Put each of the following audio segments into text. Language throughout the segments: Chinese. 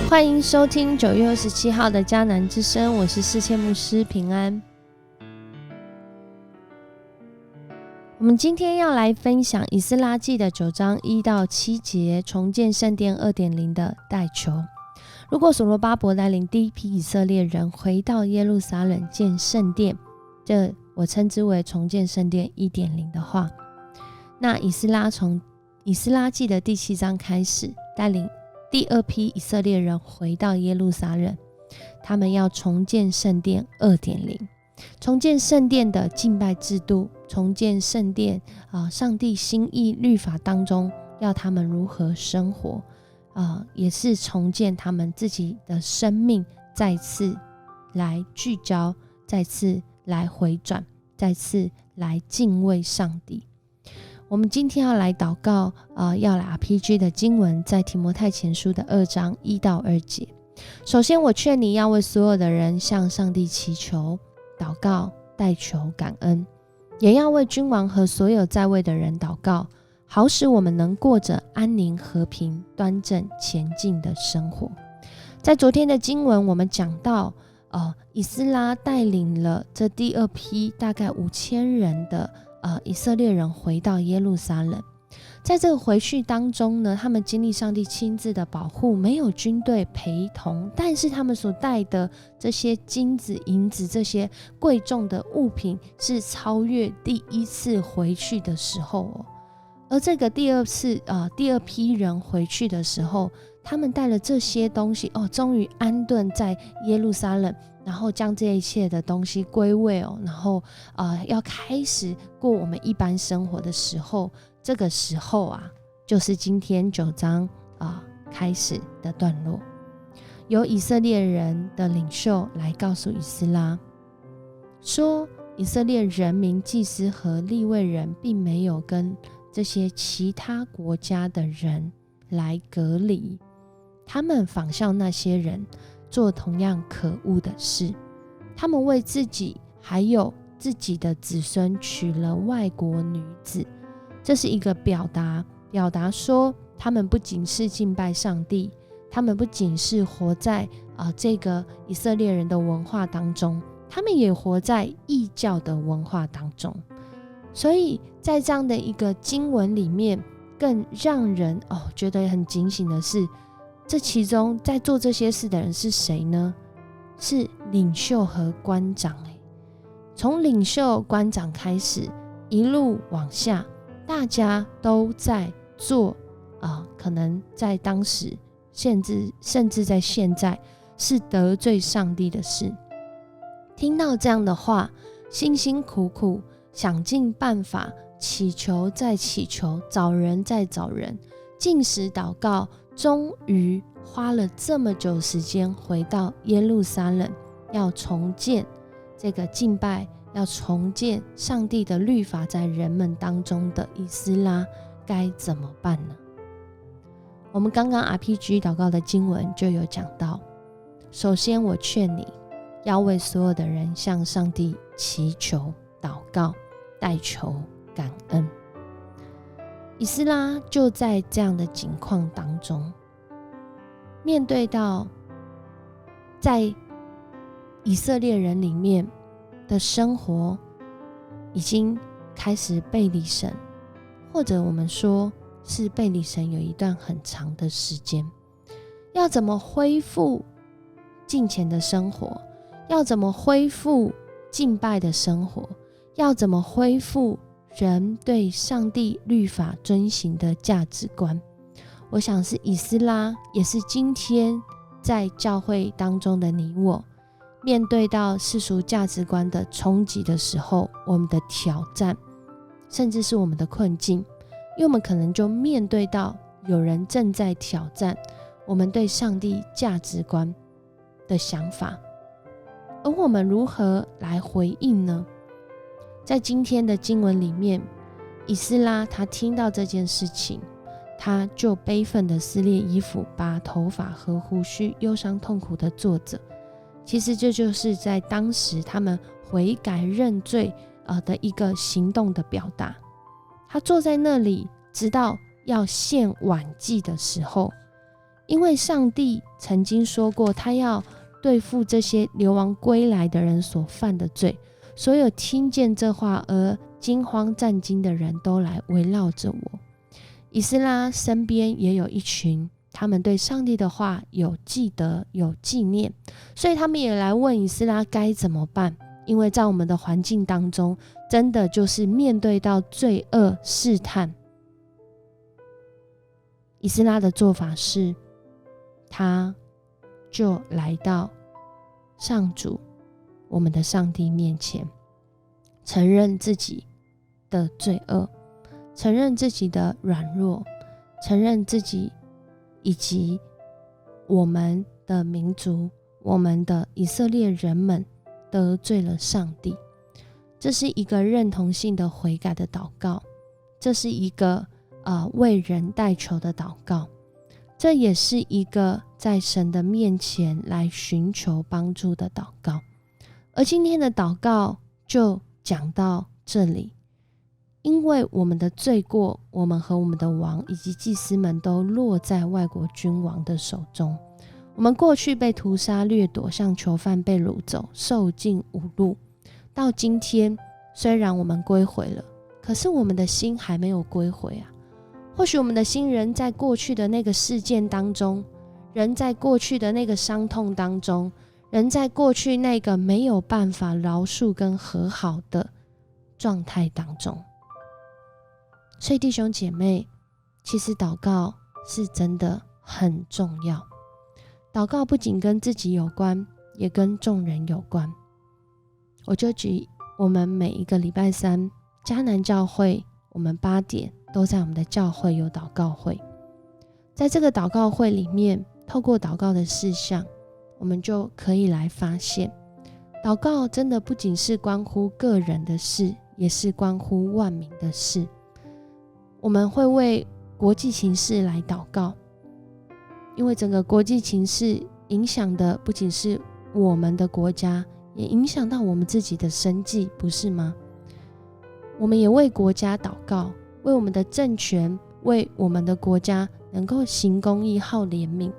欢迎收听9月27号的迦南之声，我是世谦牧师平安。我们今天要来分享以斯拉记的9章1到7节，重建圣殿 2.0 的代求。如果所罗巴伯带领第一批以色列人回到耶路撒冷建圣殿，这我称之为重建圣殿 1.0 的话，那以斯拉从以斯拉记的第7章开始，带领第二批以色列人回到耶路撒冷，他们要重建圣殿 2.0， 重建圣殿的敬拜制度，重建圣殿上帝心意律法当中要他们如何生活，也是重建他们自己的生命，再次来聚焦，再次来回转，再次来敬畏上帝。我们今天要来祷告，要来 RPG 的经文在提摩太前书的2章1到2节。首先我劝你要为所有的人向上帝祈求、祷告、代求、感恩，也要为君王和所有在位的人祷告，好使我们能过着安宁、和平、端正、前进的生活。在昨天的经文我们讲到，以斯拉带领了这第二批大概5000人的以色列人回到耶路撒冷。在这个回去当中呢，他们经历上帝亲自的保护，没有军队陪同，但是他们所带的这些金子、银子，这些贵重的物品是超越第一次回去的时候而这个第二批人回去的时候，他们带了这些东西终于安顿在耶路撒冷，然后将这一切的东西归位然后要开始过我们一般生活的时候，这个时候就是今天9章开始的段落。由以色列人的领袖来告诉以斯拉说，以色列人民祭司和利未人并没有跟这些其他国家的人来隔离，他们仿效那些人做同样可恶的事，他们为自己还有自己的子孙娶了外国女子。这是一个表达说，他们不仅是敬拜上帝，他们不仅是活在这个以色列人的文化当中，他们也活在异教的文化当中。所以在这样的一个经文里面，更让人觉得很警醒的是，这其中在做这些事的人是谁呢？是领袖和官长。从领袖官长开始一路往下，大家都在做可能在当时甚至在现在是得罪上帝的事。听到这样的话，辛辛苦苦想尽办法，祈求再祈求，找人再找人，禁食祷告，终于花了这么久时间回到耶路撒冷，要重建这个敬拜，要重建上帝的律法在人们当中的以斯拉该怎么办呢？我们刚刚 RPG 祷告的经文就有讲到，首先我劝你要为所有的人向上帝祈求、祷告、代求、感恩。以斯拉就在这样的境况当中，面对到在以色列人里面的生活已经开始背离神，或者我们说是背离神有一段很长的时间。要怎么恢复敬虔的生活？要怎么恢复敬拜的生活？要怎么恢复人对上帝律法遵行的价值观？我想是以斯拉，也是今天在教会当中的你我，面对到世俗价值观的冲击的时候，我们的挑战，甚至是我们的困境，因为我们可能就面对到有人正在挑战我们对上帝价值观的想法，而我们如何来回应呢？在今天的经文里面，以斯拉他听到这件事情，他就悲愤的撕裂衣服，把头发和胡须忧伤痛苦的坐着。其实这就是在当时他们悔改认罪的一个行动的表达。他坐在那里，直到要献晚祭的时候，因为上帝曾经说过，他要对付这些流亡归来的人所犯的罪，所有听见这话而惊慌战惊的人都来围绕着我。以斯拉身边也有一群，他们对上帝的话有记得有纪念，所以他们也来问以斯拉该怎么办。因为在我们的环境当中，真的就是面对到罪恶试探，以斯拉的做法是，他就来到上主我们的上帝面前，承认自己的罪恶，承认自己的软弱，承认自己以及我们的民族，我们的以色列人们得罪了上帝。这是一个认同性的悔改的祷告，这是一个为人代求的祷告，这也是一个在神的面前来寻求帮助的祷告。而今天的祷告就讲到这里，因为我们的罪过，我们和我们的王以及祭司们都落在外国君王的手中。我们过去被屠杀掠夺，像囚犯被掳走，受尽侮辱。到今天，虽然我们归回了，可是我们的心还没有归回啊。或许我们的心仍在过去的那个事件当中，仍在过去的那个伤痛当中，仍在过去那个没有办法饶恕跟和好的状态当中。所以弟兄姐妹，其实祷告是真的很重要。祷告不仅跟自己有关，也跟众人有关。我就举我们每一个礼拜三迦南教会，我们8点都在我们的教会有祷告会。在这个祷告会里面，透过祷告的事项，我们就可以来发现，祷告真的不仅是关乎个人的事，也是关乎万民的事。我们会为国际情势来祷告，因为整个国际情势影响的不仅是我们的国家，也影响到我们自己的生计，不是吗？我们也为国家祷告，为我们的政权，为我们的国家能够行公义、好怜悯，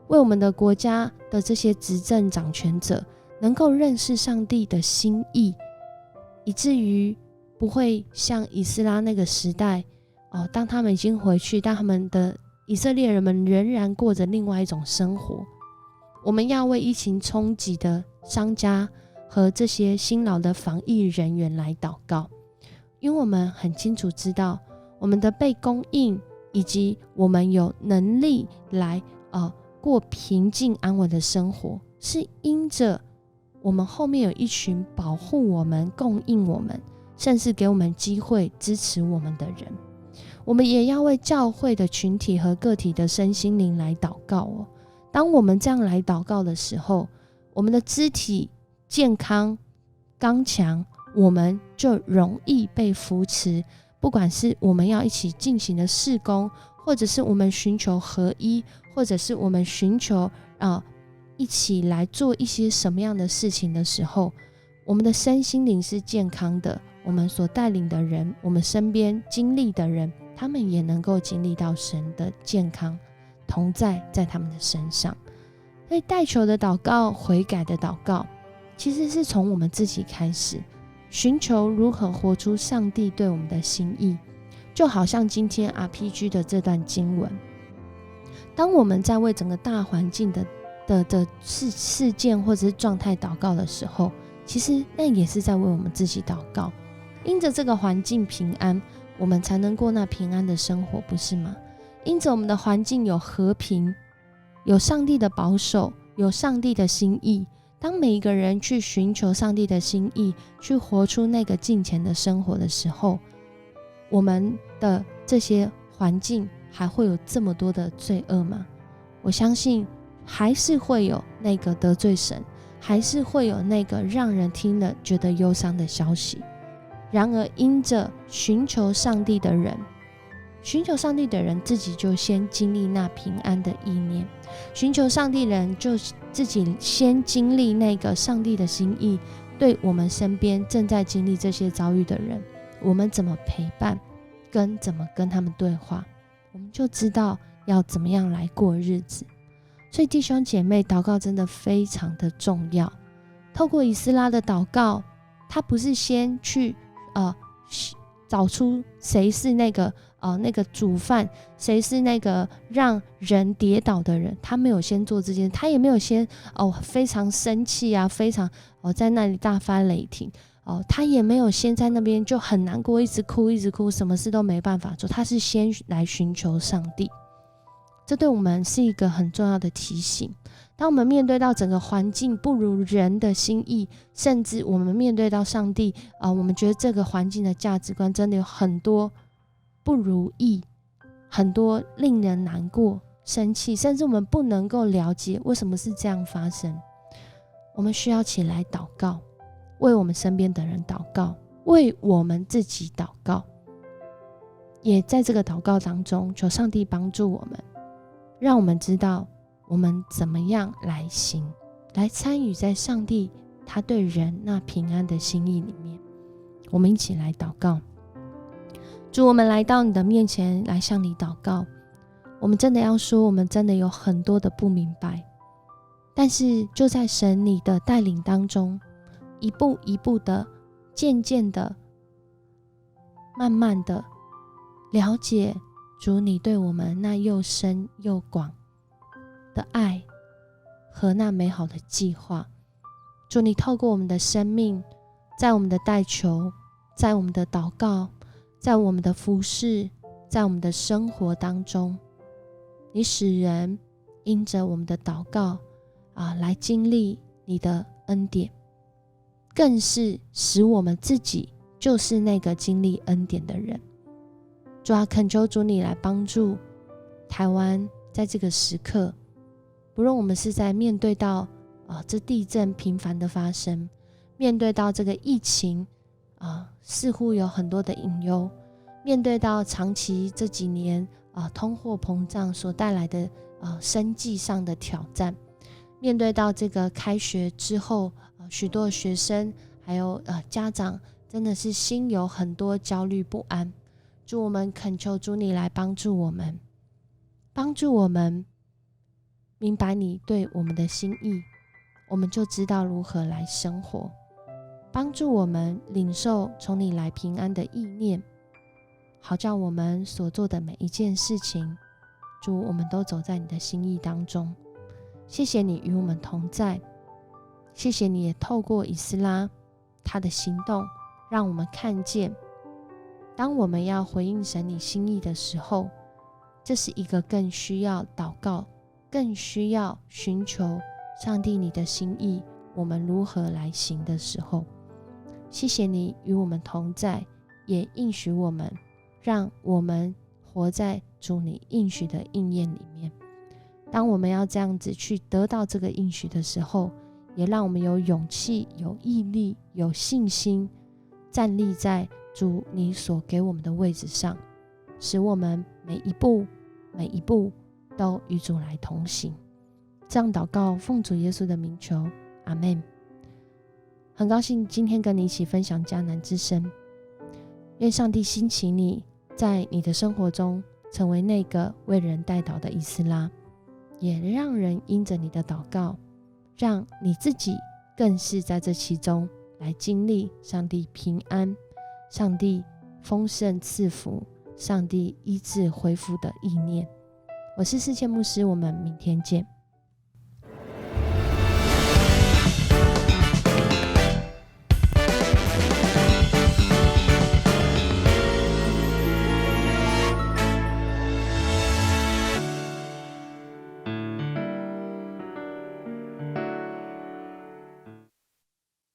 为我们的国家的这些执政掌权者能够认识上帝的心意，以至于不会像以斯拉那个时代当他们已经回去，但他们的以色列人们仍然过着另外一种生活。我们要为疫情冲击的商家和这些辛劳的防疫人员来祷告，因为我们很清楚知道，我们的被供应以及我们有能力来过平静安稳的生活，是因着我们后面有一群保护我们、供应我们，甚至给我们机会支持我们的人。我们也要为教会的群体和个体的身心灵来祷告当我们这样来祷告的时候，我们的肢体健康刚强，我们就容易被扶持。不管是我们要一起进行的事工，或者是我们寻求合一，或者是我们寻求一起来做一些什么样的事情的时候，我们的身心灵是健康的，我们所带领的人，我们身边经历的人，他们也能够经历到神的健康同在他们的身上。所以代求的祷告、悔改的祷告，其实是从我们自己开始，寻求如何活出上帝对我们的心意。就好像今天 RPG 的这段经文，当我们在为整个大环境的事件或者是状态祷告的时候，其实那也是在为我们自己祷告。因着这个环境平安，我们才能过那平安的生活，不是吗？因着我们的环境有和平，有上帝的保守，有上帝的心意，当每一个人去寻求上帝的心意，去活出那个敬虔的生活的时候，我们的这些环境还会有这么多的罪恶吗？我相信还是会有那个得罪神，还是会有那个让人听了觉得忧伤的消息。然而因着寻求上帝的人，自己就先经历那平安的意念，寻求上帝的人就自己先经历那个上帝的心意。对我们身边正在经历这些遭遇的人，我们怎么陪伴跟怎么跟他们对话，我们就知道要怎么样来过日子。所以弟兄姐妹，祷告真的非常的重要。透过以斯拉的祷告，他不是先去找出谁是那个主犯，谁是那个让人跌倒的人，他没有先做这件事，他也没有先非常生气啊，非常在那里大发雷霆他也没有先在那边就很难过，一直哭，什么事都没办法做，他是先来寻求上帝。这对我们是一个很重要的提醒。当我们面对到整个环境不如人的心意，甚至我们面对到上帝我们觉得这个环境的价值观真的有很多不如意，很多令人难过、生气，甚至我们不能够了解为什么是这样发生。我们需要起来祷告，为我们身边的人祷告，为我们自己祷告，也在这个祷告当中求上帝帮助我们，让我们知道我们怎么样来行，来参与在上帝他对人那平安的心意里面。我们一起来祷告。主，我们来到你的面前来向你祷告。我们真的要说，我们真的有很多的不明白，但是就在神你的带领当中，一步一步的，渐渐的，慢慢的了解主你对我们那又深又广的爱和那美好的计划。主，你透过我们的生命，在我们的代求，在我们的祷告，在我们的服事，在我们的生活当中，你使人因着我们的祷告来经历你的恩典，更是使我们自己就是那个经历恩典的人。主恳求主你来帮助台湾在这个时刻，不论我们是在面对到这地震频繁的发生，面对到这个疫情似乎有很多的隐忧，面对到长期这几年通货膨胀所带来的生计上的挑战，面对到这个开学之后许多学生还有家长真的是心有很多焦虑不安。主，我们恳求主你来帮助我们，帮助我们明白你对我们的心意，我们就知道如何来生活，帮助我们领受从你来平安的意念，好叫我们所做的每一件事情，主，我们都走在你的心意当中。谢谢你与我们同在，谢谢你也透过以斯拉他的行动，让我们看见当我们要回应神你心意的时候，这是一个更需要祷告，更需要寻求上帝你的心意，我们如何来行的时候。谢谢你与我们同在，也应许我们，让我们活在主你应许的应验里面。当我们要这样子去得到这个应许的时候，也让我们有勇气，有毅力，有信心，站立在主你所给我们的位置上，使我们每一步都与主来同行。这样祷告，奉主耶稣的名求，阿们。很高兴今天跟你一起分享迦南之声，愿上帝兴起你，在你的生活中成为那个为人代祷的以斯拉，也让人因着你的祷告，让你自己更是在这其中来经历上帝平安，上帝丰盛赐福，上帝医治恢复的意念。我是世界牧师，我们明天见。